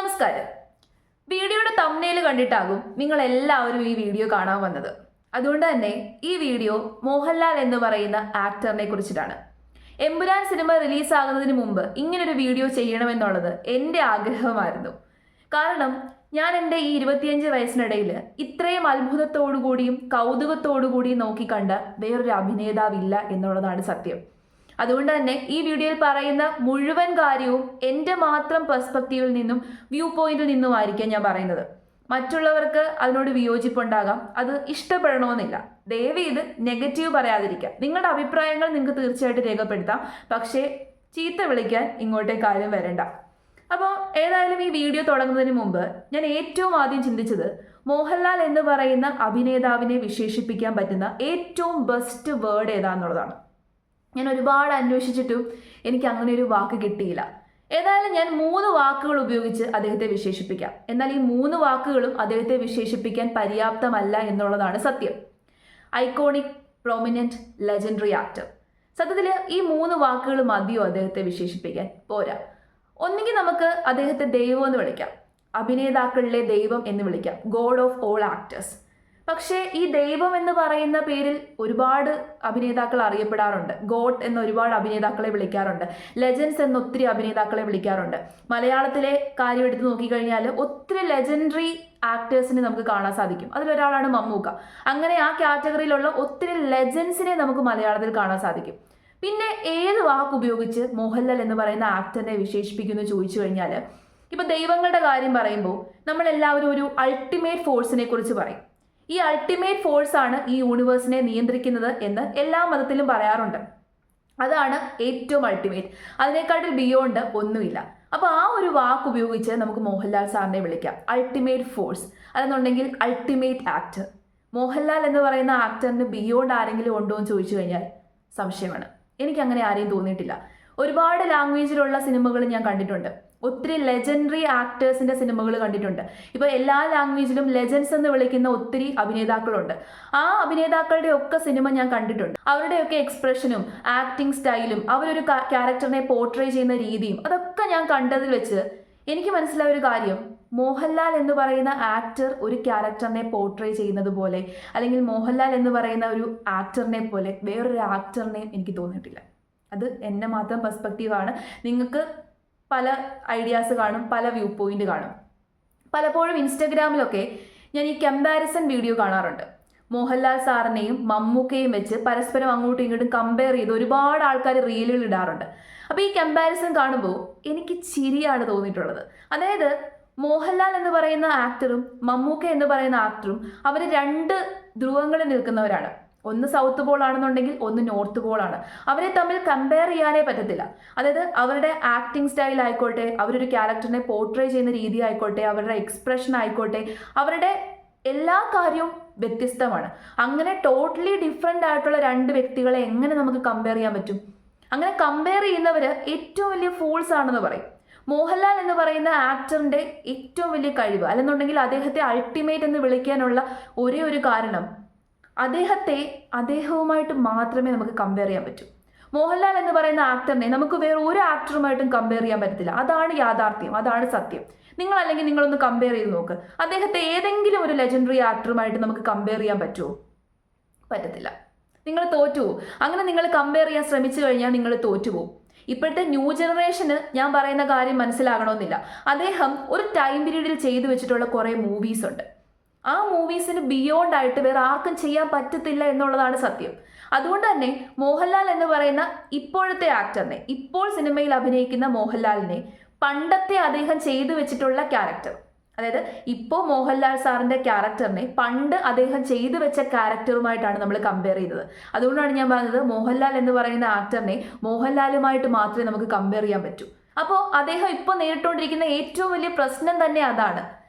നമസ്കാരം. വീഡിയോയുടെ തംബ്നെയിൽ കണ്ടിട്ടാകും നിങ്ങൾ എല്ലാവരും ഈ വീഡിയോ കാണാൻ വന്നത്. അതുകൊണ്ട് തന്നെ ഈ വീഡിയോ മോഹൻലാൽ എന്ന് പറയുന്ന ആക്ടറിനെ കുറിച്ചിട്ടാണ്. എമ്പുരാൻ സിനിമ റിലീസാകുന്നതിന് മുമ്പ് ഇങ്ങനൊരു വീഡിയോ ചെയ്യണമെന്നുള്ളത് എൻ്റെ ആഗ്രഹമായിരുന്നു. കാരണം ഞാൻ എൻ്റെ ഈ 25 വയസ്സിനിടയിൽ ഇത്രയും അത്ഭുതത്തോടുകൂടിയും കൗതുകത്തോടുകൂടിയും നോക്കിക്കണ്ട വേറൊരു അഭിനേതാവില്ല എന്നുള്ളതാണ് സത്യം. അതുകൊണ്ട് തന്നെ ഈ വീഡിയോയിൽ പറയുന്ന മുഴുവൻ കാര്യവും എൻ്റെ മാത്രം പെർസ്പെക്റ്റീവിൽ നിന്നും വ്യൂ പോയിന്റിൽ നിന്നുമായിരിക്കാം ഞാൻ പറയുന്നത്. മറ്റുള്ളവർക്ക് അതിനോട് വിയോജിപ്പുണ്ടാകാം, അത് ഇഷ്ടപ്പെടണമെന്നില്ല. ദയവ് ഇത് നെഗറ്റീവ് പറയാതിരിക്കാം. നിങ്ങളുടെ അഭിപ്രായങ്ങൾ നിങ്ങൾക്ക് തീർച്ചയായിട്ടും രേഖപ്പെടുത്താം, പക്ഷേ ചീത്ത വിളിക്കാൻ ഇങ്ങോട്ടേക്ക് ആരും വരണ്ട. അപ്പോൾ ഏതായാലും ഈ വീഡിയോ തുടങ്ങുന്നതിന് മുമ്പ് ഞാൻ ഏറ്റവും ആദ്യം ചിന്തിച്ചത് മോഹൻലാൽ എന്ന് പറയുന്ന അഭിനേതാവിനെ വിശേഷിപ്പിക്കാൻ പറ്റുന്ന ഏറ്റവും ബെസ്റ്റ് വേർഡ് ഏതാണെന്നുള്ളതാണ്. ഞാൻ ഒരുപാട് അന്വേഷിച്ചിട്ടും എനിക്ക് അങ്ങനെ ഒരു വാക്ക് കിട്ടിയില്ല. ഏതായാലും ഞാൻ 3 വാക്കുകൾ ഉപയോഗിച്ച് അദ്ദേഹത്തെ വിശേഷിപ്പിക്കാം. എന്നാൽ ഈ 3 വാക്കുകളും അദ്ദേഹത്തെ വിശേഷിപ്പിക്കാൻ പര്യാപ്തമല്ല എന്നുള്ളതാണ് സത്യം. Iconic, prominent, legendary actor. സത്യത്തിൽ ഈ 3 വാക്കുകൾ മതിയോ അദ്ദേഹത്തെ വിശേഷിപ്പിക്കാൻ? പോരാ. ഒന്നുകിൽ നമുക്ക് അദ്ദേഹത്തെ ദൈവം എന്ന് വിളിക്കാം, അഭിനേതാക്കളിലെ ദൈവം എന്ന് വിളിക്കാം, ഗോഡ് ഓഫ് ഓൾ ആക്ടേഴ്സ്. പക്ഷേ ഈ ദൈവം എന്ന് പറയുന്ന പേരിൽ ഒരുപാട് അഭിനേതാക്കൾ അറിയപ്പെടാറുണ്ട്. ഗോഡ് എന്ന ഒരുപാട് അഭിനേതാക്കളെ വിളിക്കാറുണ്ട്. ലെജൻഡ്സ് എന്ന ഒത്തിരി അഭിനേതാക്കളെ വിളിക്കാറുണ്ട്. മലയാളത്തിലെ കാര്യം എടുത്ത് നോക്കിക്കഴിഞ്ഞാൽ ഒത്തിരി ലെജൻഡറി ആക്ടേഴ്സിനെ നമുക്ക് കാണാൻ സാധിക്കും. അതിലൊരാളാണ് മമ്മൂക്ക. അങ്ങനെ ആ കാറ്റഗറിയിലുള്ള ഒത്തിരി ലെജൻഡ്സിനെ നമുക്ക് മലയാളത്തിൽ കാണാൻ സാധിക്കും. പിന്നെ ഏത് വാക്ക് ഉപയോഗിച്ച് മോഹൻലാൽ എന്ന് പറയുന്ന ആക്ടറിനെ വിശേഷിപ്പിക്കുന്നു ചോദിച്ചു കഴിഞ്ഞാൽ, ഇപ്പം ദൈവങ്ങളുടെ കാര്യം പറയുമ്പോൾ നമ്മളെല്ലാവരും ഒരു അൾട്ടിമേറ്റ് ഫോഴ്സിനെ കുറിച്ച് പറയും. ഈ അൾട്ടിമേറ്റ് ഫോഴ്സ് ആണ് ഈ യൂണിവേഴ്സിനെ നിയന്ത്രിക്കുന്നത് എന്ന് എല്ലാ മതത്തിലും പറയാറുണ്ട്. അതാണ് ഏറ്റവും അൾട്ടിമേറ്റ്. അതിനേക്കാട്ടിൽ ബിയോണ്ട് ഒന്നുമില്ല. അപ്പോൾ ആ ഒരു വാക്ക് ഉപയോഗിച്ച് നമുക്ക് മോഹൻലാൽ സാറിനെ വിളിക്കാം, അൾട്ടിമേറ്റ് ഫോഴ്സ്. അതെന്നുണ്ടെങ്കിൽ അൾട്ടിമേറ്റ് ആക്ടർ. മോഹൻലാൽ എന്ന് പറയുന്ന ആക്ടറിന് ബിയോണ്ട് ആരെങ്കിലും ഉണ്ടോ എന്ന് ചോദിച്ചു കഴിഞ്ഞാൽ സംശയമാണ്. എനിക്കങ്ങനെ ആരെയും തോന്നിയിട്ടില്ല. ഒരുപാട് ലാംഗ്വേജിലുള്ള സിനിമകൾ ഞാൻ കണ്ടിട്ടുണ്ട്. ഒത്തിരി ലെജൻഡറി ആക്ടേഴ്സിൻ്റെ സിനിമകൾ കണ്ടിട്ടുണ്ട്. ഇപ്പോൾ എല്ലാ ലാംഗ്വേജിലും ലെജൻഡ്സ് എന്ന് വിളിക്കുന്ന ഒത്തിരി അഭിനേതാക്കളുണ്ട്. ആ അഭിനേതാക്കളുടെ ഒക്കെ സിനിമ ഞാൻ കണ്ടിട്ടുണ്ട്. അവരുടെയൊക്കെ എക്സ്പ്രഷനും ആക്ടിങ് സ്റ്റൈലും അവരൊരു ക്യാരക്ടറിനെ പോർട്രേ ചെയ്യുന്ന രീതിയും അതൊക്കെ ഞാൻ കണ്ടതിൽ വെച്ച് എനിക്ക് മനസ്സിലായ ഒരു കാര്യം, മോഹൻലാൽ എന്ന് പറയുന്ന ആക്ടർ ഒരു ക്യാരക്ടറിനെ പോർട്രേ ചെയ്യുന്നത് പോലെ, അല്ലെങ്കിൽ മോഹൻലാൽ എന്ന് പറയുന്ന ഒരു ആക്ടറിനെ പോലെ വേറൊരു ആക്ടറിനെയും എനിക്ക് തോന്നിയിട്ടില്ല. അത് എൻ്റെ മാത്രം പെർസ്പെക്റ്റീവാണ്. നിങ്ങൾക്ക് പല ഐഡിയാസ് കാണും, പല വ്യൂ പോയിന്റ് കാണും. പലപ്പോഴും ഇൻസ്റ്റഗ്രാമിലൊക്കെ ഞാൻ ഈ കമ്പാരിസൺ വീഡിയോ കാണാറുണ്ട്. മോഹൻലാൽ സാറിനെയും മമ്മൂക്കയും വെച്ച് പരസ്പരം അങ്ങോട്ടും ഇങ്ങോട്ടും കമ്പയർ ചെയ്ത് ഒരുപാട് ആൾക്കാർ റീലുകൾ ഇടാറുണ്ട്. അപ്പോൾ ഈ കമ്പാരിസൺ കാണുമ്പോൾ എനിക്ക് ചിരിയാണ് തോന്നിയിട്ടുള്ളത്. അതായത് മോഹൻലാൽ എന്ന് പറയുന്ന ആക്ടറും മമ്മൂക്ക എന്ന് പറയുന്ന ആക്ടറും അവർ 2 ധ്രുവങ്ങളിൽ നിൽക്കുന്നവരാണ്. ഒന്ന് സൗത്ത് പോൾ ആണെന്നുണ്ടെങ്കിൽ ഒന്ന് നോർത്ത് പോൾ ആണ്. അവരെ തമ്മിൽ കമ്പയർ ചെയ്യാനേ പറ്റത്തില്ല. അതായത് അവരുടെ ആക്ടിങ് സ്റ്റൈൽ ആയിക്കോട്ടെ, അവരൊരു ക്യാരക്ടറിനെ പോർട്രേ ചെയ്യുന്ന രീതി ആയിക്കോട്ടെ, അവരുടെ എക്സ്പ്രഷൻ ആയിക്കോട്ടെ, അവരുടെ എല്ലാ കാര്യവും വ്യത്യസ്തമാണ്. അങ്ങനെ ടോട്ടലി ഡിഫറെൻ്റ് ആയിട്ടുള്ള 2 വ്യക്തികളെ എങ്ങനെ നമുക്ക് കമ്പയർ ചെയ്യാൻ പറ്റും? അങ്ങനെ കമ്പയർ ചെയ്യുന്നവർ ഏറ്റവും വലിയ ഫൂൾസ് ആണെന്ന് പറയും. മോഹൻലാൽ എന്ന് പറയുന്ന ആക്ടറിൻ്റെ ഏറ്റവും വലിയ കഴിവ്, അല്ലെന്നുണ്ടെങ്കിൽ അദ്ദേഹത്തെ അൾട്ടിമേറ്റ് എന്ന് വിളിക്കാനുള്ള ഒരേ ഒരു കാരണം, അദ്ദേഹവുമായിട്ട് മാത്രമേ നമുക്ക് കമ്പയർ ചെയ്യാൻ പറ്റൂ. മോഹൻലാൽ എന്ന് പറയുന്ന ആക്ടറിനെ നമുക്ക് വേറെ ഒരു ആക്ടറുമായിട്ടും കമ്പയർ ചെയ്യാൻ പറ്റത്തില്ല. അതാണ് യാഥാർത്ഥ്യം, അതാണ് സത്യം. അല്ലെങ്കിൽ നിങ്ങളൊന്ന് കമ്പയർ ചെയ്ത് നോക്ക്. അദ്ദേഹത്തെ ഏതെങ്കിലും ഒരു ലെജൻഡറി ആക്ടറുമായിട്ട് നമുക്ക് കമ്പയർ ചെയ്യാൻ പറ്റുമോ? പറ്റത്തില്ല. നിങ്ങൾ തോറ്റുപോകും. അങ്ങനെ നിങ്ങൾ കമ്പയർ ചെയ്യാൻ ശ്രമിച്ചു കഴിഞ്ഞാൽ നിങ്ങൾ തോറ്റുപോകും. ഇപ്പോഴത്തെ ന്യൂ ജനറേഷന് ഞാൻ പറയുന്ന കാര്യം മനസ്സിലാകണമെന്നില്ല. അദ്ദേഹം ഒരു ടൈം പീരീഡിൽ ചെയ്തു വെച്ചിട്ടുള്ള കുറേ മൂവീസ് ഉണ്ട്. ആ മൂവീസിന് ബിയോണ്ട് ആയിട്ട് വേറെ ആർക്കും ചെയ്യാൻ പറ്റത്തില്ല എന്നുള്ളതാണ് സത്യം. അതുകൊണ്ട് തന്നെ മോഹൻലാൽ എന്ന് പറയുന്ന ഇപ്പോഴത്തെ ആക്ടറിനെ, ഇപ്പോൾ സിനിമയിൽ അഭിനയിക്കുന്ന മോഹൻലാലിനെ പണ്ടത്തെ അദ്ദേഹം ചെയ്തു വെച്ചിട്ടുള്ള ക്യാരക്ടർ, അതായത് ഇപ്പോൾ മോഹൻലാൽ സാറിൻ്റെ ക്യാരക്ടറിനെ പണ്ട് അദ്ദേഹം ചെയ്തു വെച്ച ക്യാരക്ടറുമായിട്ടാണ് നമ്മൾ കമ്പയർ ചെയ്തത്. അതുകൊണ്ടാണ് ഞാൻ പറഞ്ഞത് മോഹൻലാൽ എന്ന് പറയുന്ന ആക്ടറിനെ മോഹൻലാലുമായിട്ട് മാത്രമേ നമുക്ക് കമ്പയർ ചെയ്യാൻ പറ്റൂ. അപ്പോൾ അദ്ദേഹം ഇപ്പോൾ നേരിട്ടുകൊണ്ടിരിക്കുന്ന ഏറ്റവും വലിയ പ്രശ്നം തന്നെ അതാണ്.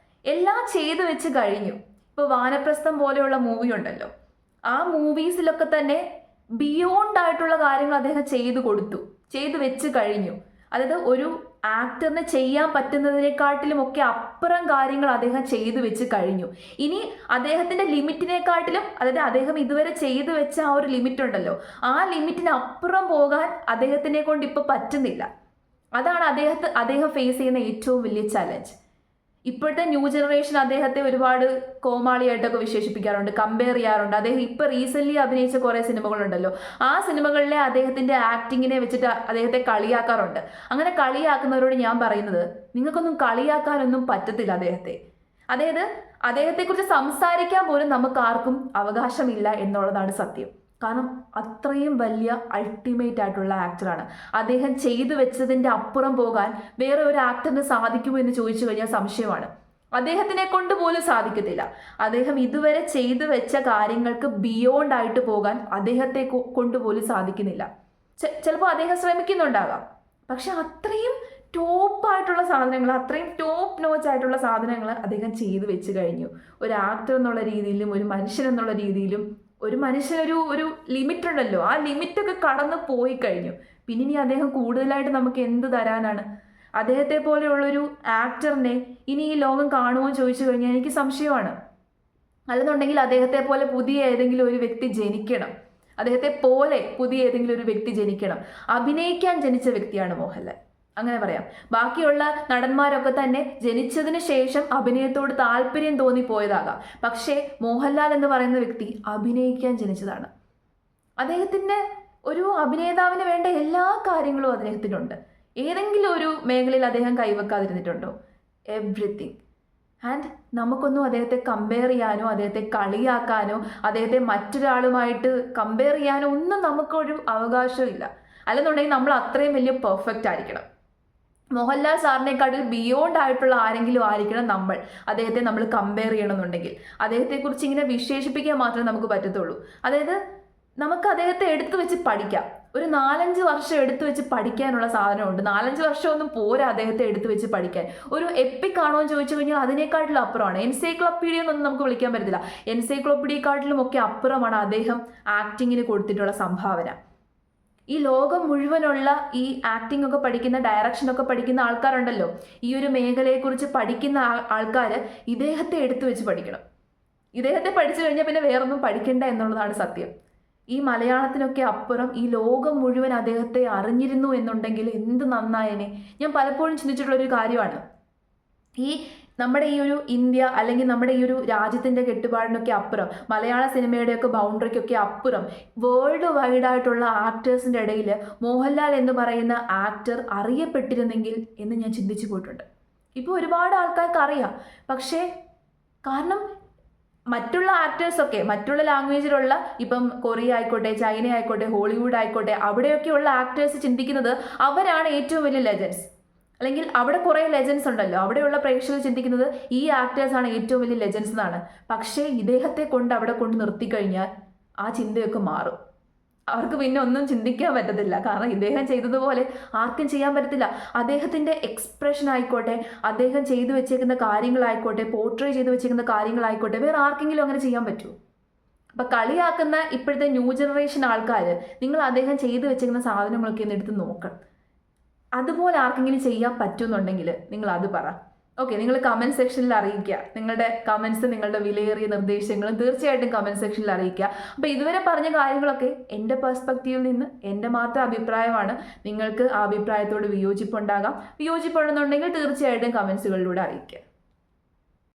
എല്ലാം ചെയ്തു വെച്ച് കഴിഞ്ഞു. ഇപ്പോൾ വാനപ്രസ്ഥം പോലെയുള്ള മൂവി ഉണ്ടല്ലോ, ആ മൂവീസിലൊക്കെ തന്നെ ബിയോണ്ട് ആയിട്ടുള്ള കാര്യങ്ങൾ അദ്ദേഹം ചെയ്തു വെച്ച് കഴിഞ്ഞു. അതായത് ഒരു ആക്ടറിന് ചെയ്യാൻ പറ്റുന്നതിനെക്കാട്ടിലും ഒക്കെ അപ്പുറം കാര്യങ്ങൾ അദ്ദേഹം ചെയ്തു വെച്ച് കഴിഞ്ഞു. ഇനി അദ്ദേഹത്തിൻ്റെ ലിമിറ്റിനെക്കാട്ടിലും, അതായത് അദ്ദേഹം ഇതുവരെ ചെയ്തു വെച്ച ആ ഒരു ലിമിറ്റ് ഉണ്ടല്ലോ, ആ ലിമിറ്റിന് അപ്പുറം പോകാൻ അദ്ദേഹത്തിനെ കൊണ്ട് ഇപ്പോൾ പറ്റുന്നില്ല. അതാണ് അദ്ദേഹം ഫേസ് ചെയ്യുന്ന ഏറ്റവും വലിയ ചലഞ്ച്. ഇപ്പോഴത്തെ ന്യൂ ജനറേഷൻ അദ്ദേഹത്തെ ഒരുപാട് കോമാളിയായിട്ടൊക്കെ വിശേഷിപ്പിക്കാറുണ്ട്, കമ്പയർ ചെയ്യാറുണ്ട്. അദ്ദേഹം ഇപ്പൊ റീസെന്റ് അഭിനയിച്ച കുറെ സിനിമകളുണ്ടല്ലോ, ആ സിനിമകളിലെ അദ്ദേഹത്തിന്റെ ആക്ടിങ്ങിനെ വെച്ചിട്ട് അദ്ദേഹത്തെ കളിയാക്കാറുണ്ട്. അങ്ങനെ കളിയാക്കുന്നവരോട് ഞാൻ പറയുന്നത്, നിങ്ങൾക്കൊന്നും കളിയാക്കാനൊന്നും പറ്റത്തില്ല അദ്ദേഹത്തെ. അതായത് അദ്ദേഹത്തെക്കുറിച്ച് സംസാരിക്കാൻ പോലും നമുക്ക് ആർക്കും അവകാശമില്ല എന്നുള്ളതാണ് സത്യം. കാരണം അത്രയും വലിയ അൾട്ടിമേറ്റ് ആയിട്ടുള്ള ആക്ടറാണ് അദ്ദേഹം. ചെയ്തു വെച്ചതിൻ്റെ അപ്പുറം പോകാൻ വേറെ ഒരു ആക്ടറിന് സാധിക്കുമോ എന്ന് ചോദിച്ചു കഴിഞ്ഞാൽ സംശയമാണ്. അദ്ദേഹത്തിനെ കൊണ്ട് പോലും സാധിക്കത്തില്ല. അദ്ദേഹം ഇതുവരെ ചെയ്തു വെച്ച കാര്യങ്ങൾക്ക് ബിയോണ്ട് ആയിട്ട് പോകാൻ അദ്ദേഹത്തെ കൊണ്ട് പോലും സാധിക്കുന്നില്ല. ചിലപ്പോൾ അദ്ദേഹം ശ്രമിക്കുന്നുണ്ടാകാം, പക്ഷെ അത്രയും ടോപ്പായിട്ടുള്ള സാധനങ്ങൾ, അത്രയും ടോപ്പ് നോച്ച് ആയിട്ടുള്ള സാധനങ്ങൾ അദ്ദേഹം ചെയ്തു വെച്ച് കഴിഞ്ഞു. ഒരു ആക്ടർ എന്നുള്ള രീതിയിലും ഒരു മനുഷ്യൻ എന്നുള്ള രീതിയിലും. ഒരു മനുഷ്യനൊരു ഒരു ലിമിറ്റ് ഉണ്ടല്ലോ, ആ ലിമിറ്റൊക്കെ കടന്നു പോയി കഴിഞ്ഞു. പിന്നെ ഇനി അദ്ദേഹം കൂടുതലായിട്ട് നമുക്ക് എന്ത് തരാനാണ്? അദ്ദേഹത്തെ പോലെയുള്ളൊരു ആക്ടറിനെ ഇനി ഈ ലോകം കാണുമോ എന്ന് ചോദിച്ചു കഴിഞ്ഞാൽ എനിക്ക് സംശയമാണ്. അല്ലെന്നുണ്ടെങ്കിൽ അദ്ദേഹത്തെ പോലെ പുതിയ ഏതെങ്കിലും ഒരു വ്യക്തി ജനിക്കണം. അദ്ദേഹത്തെ പോലെ പുതിയ ഏതെങ്കിലും ഒരു വ്യക്തി ജനിക്കണം. അഭിനയിക്കാൻ ജനിച്ച വ്യക്തിയാണ് മോഹൻലാൽ, അങ്ങനെ പറയാം. ബാക്കിയുള്ള നടന്മാരൊക്കെ തന്നെ ജനിച്ചതിന് ശേഷം അഭിനയത്തോട് താല്പര്യം തോന്നിപ്പോയതാകാം. പക്ഷേ മോഹൻലാൽ എന്ന് പറയുന്ന വ്യക്തി അഭിനയിക്കാൻ ജനിച്ചതാണ്. അദ്ദേഹത്തിൻ്റെ ഒരു അഭിനേതാവിന് വേണ്ട എല്ലാ കാര്യങ്ങളും അദ്ദേഹത്തിനുണ്ട്. ഏതെങ്കിലും ഒരു മേഖലയിൽ അദ്ദേഹം കൈവെക്കാതിരുന്നിട്ടുണ്ടോ? എവ്രിതിങ്. ആൻഡ് നമുക്കൊന്നും അദ്ദേഹത്തെ കമ്പയർ ചെയ്യാനോ അദ്ദേഹത്തെ കളിയാക്കാനോ അദ്ദേഹത്തെ മറ്റൊരാളുമായിട്ട് കമ്പയർ ചെയ്യാനോ ഒന്നും നമുക്കൊരു അവകാശമില്ല. അല്ലെന്നുണ്ടെങ്കിൽ നമ്മൾ അത്രയും വലിയ പെർഫെക്റ്റ് ആയിരിക്കണം. മോഹൻലാൽ സാറിനെക്കാട്ടിൽ ബിയോണ്ട് ആയിട്ടുള്ള ആരെങ്കിലും ആയിരിക്കണം നമ്മൾ. അദ്ദേഹത്തെ നമ്മൾ കമ്പയർ ചെയ്യണമെന്നുണ്ടെങ്കിൽ അദ്ദേഹത്തെക്കുറിച്ച് ഇങ്ങനെ വിശേഷിപ്പിക്കാൻ മാത്രമേ നമുക്ക് പറ്റത്തുള്ളൂ. അതായത് നമുക്ക് അദ്ദേഹത്തെ എടുത്തു വെച്ച് പഠിക്കാം. ഒരു 4-5 വർഷം എടുത്തു വെച്ച് പഠിക്കാനുള്ള സാധനമുണ്ട്. 4-5 വർഷമൊന്നും പോരാ അദ്ദേഹത്തെ എടുത്തു വെച്ച് പഠിക്കാൻ. ഒരു എപ്പിക് ആണോ എന്ന് ചോദിച്ചു കഴിഞ്ഞാൽ അതിനേക്കാട്ടിലും അപ്പുറമാണ്. എൻസൈക്ലോപ്പീഡിയ എന്നൊന്നും നമുക്ക് വിളിക്കാൻ പറ്റത്തില്ല. എൻസൈക്ലോപ്പീഡിയക്കാട്ടിലും ഒക്കെ അപ്പുറമാണ് അദ്ദേഹം ആക്ടിങ്ങിന് കൊടുത്തിട്ടുള്ള സംഭാവന. ഈ ലോകം മുഴുവനുള്ള ഈ ആക്ടിംഗ് ഒക്കെ പഠിക്കുന്ന, ഡയറക്ഷൻ ഒക്കെ പഠിക്കുന്ന ആൾക്കാരുണ്ടല്ലോ, ഈ ഒരു മേഖലയെക്കുറിച്ച് പഠിക്കുന്ന ആൾക്കാർ ഇദ്ദേഹത്തെ എടുത്തു വെച്ച് പഠിക്കണം. ഇദ്ദേഹത്തെ പഠിച്ചു കഴിഞ്ഞാൽ പിന്നെ വേറൊന്നും പഠിക്കണ്ട എന്നുള്ളതാണ് സത്യം. ഈ മലയാളത്തിനൊക്കെ അപ്പുറം ഈ ലോകം മുഴുവൻ അദ്ദേഹത്തെ അറിഞ്ഞിരുന്നു എന്നുണ്ടെങ്കിൽ എന്ത് നന്നായേനെ. ഞാൻ പലപ്പോഴും ചിന്തിച്ചിട്ടുള്ളൊരു കാര്യമാണ്. ഈ നമ്മുടെ ഈ ഒരു ഇന്ത്യ അല്ലെങ്കിൽ നമ്മുടെ ഈ ഒരു രാജ്യത്തിൻ്റെ കെട്ടുപാടിനൊക്കെ അപ്പുറം, മലയാള സിനിമയുടെയൊക്കെ ബൗണ്ടറിക്കൊക്കെ അപ്പുറം വേൾഡ് വൈഡ് ആയിട്ടുള്ള ആക്ടേഴ്സിൻ്റെ ഇടയിൽ മോഹൻലാൽ എന്ന് പറയുന്ന ആക്ടർ അറിയപ്പെട്ടിരുന്നെങ്കിൽ എന്ന് ഞാൻ ചിന്തിച്ചു പോയിട്ടുണ്ട്. ഇപ്പോൾ ഒരുപാട് ആൾക്കാർക്ക് അറിയാം, പക്ഷേ കാരണം മറ്റുള്ള ആക്ടേഴ്സൊക്കെ മറ്റുള്ള ലാംഗ്വേജിലുള്ള, ഇപ്പം കൊറിയ ആയിക്കോട്ടെ, ചൈന ആയിക്കോട്ടെ, ഹോളിവുഡ് ആയിക്കോട്ടെ, അവിടെയൊക്കെയുള്ള ആക്ടേഴ്സ് ചിന്തിക്കുന്നത് അവരാണ് ഏറ്റവും വലിയ ലെജൻഡ്സ്. അല്ലെങ്കിൽ അവിടെ കുറേ ലെജൻസ് ഉണ്ടല്ലോ, അവിടെയുള്ള പ്രേക്ഷകർ ചിന്തിക്കുന്നത് ഈ ആക്ടേഴ്സാണ് ഏറ്റവും വലിയ ലെജൻസ് എന്നാണ്. പക്ഷേ ഇദ്ദേഹത്തെ കൊണ്ട് അവിടെ കൊണ്ട് നിർത്തിക്കഴിഞ്ഞാൽ ആ ചിന്തയൊക്കെ മാറും. അവർക്ക് പിന്നെ ഒന്നും ചിന്തിക്കാൻ പറ്റത്തില്ല. കാരണം ഇദ്ദേഹം ചെയ്തതുപോലെ ആർക്കും ചെയ്യാൻ പറ്റത്തില്ല. അദ്ദേഹത്തിൻ്റെ എക്സ്പ്രഷൻ ആയിക്കോട്ടെ, അദ്ദേഹം ചെയ്തു വെച്ചേക്കുന്ന കാര്യങ്ങളായിക്കോട്ടെ, പോർട്രേ ചെയ്തു വെച്ചേക്കുന്ന കാര്യങ്ങളായിക്കോട്ടെ, വേറെ ആർക്കെങ്കിലും അങ്ങനെ ചെയ്യാൻ പറ്റുമോ? അപ്പം കളിയാക്കുന്ന ഇപ്പോഴത്തെ ന്യൂ ജനറേഷൻ ആൾക്കാർ, നിങ്ങൾ അദ്ദേഹം ചെയ്തു വെച്ചേക്കുന്ന സാധനങ്ങളൊക്കെ ഒന്ന് എടുത്ത് നോക്കണം. അതുപോലെ ആർക്കെങ്കിലും ചെയ്യാൻ പറ്റുമെന്നുണ്ടെങ്കിൽ നിങ്ങൾ അത് പറ. ഓക്കെ, നിങ്ങൾ കമൻറ്റ് സെക്ഷനിൽ അറിയിക്കുക. നിങ്ങളുടെ കമൻറ്റ്സ്, നിങ്ങളുടെ വിലയേറിയ നിർദ്ദേശങ്ങളും തീർച്ചയായിട്ടും കമൻറ്റ് സെക്ഷനിൽ അറിയിക്കുക. അപ്പോൾ ഇതുവരെ പറഞ്ഞ കാര്യങ്ങളൊക്കെ എൻ്റെ പെർസ്പെക്റ്റീവിൽ നിന്ന് എൻ്റെ മാത്രം അഭിപ്രായമാണ്. നിങ്ങൾക്ക് ആ അഭിപ്രായത്തോട് വിയോജിപ്പുണ്ടാകാം. വിയോജിപ്പുണ്ടെന്നുണ്ടെങ്കിൽ തീർച്ചയായിട്ടും കമൻസുകളിലൂടെ അറിയിക്കുക.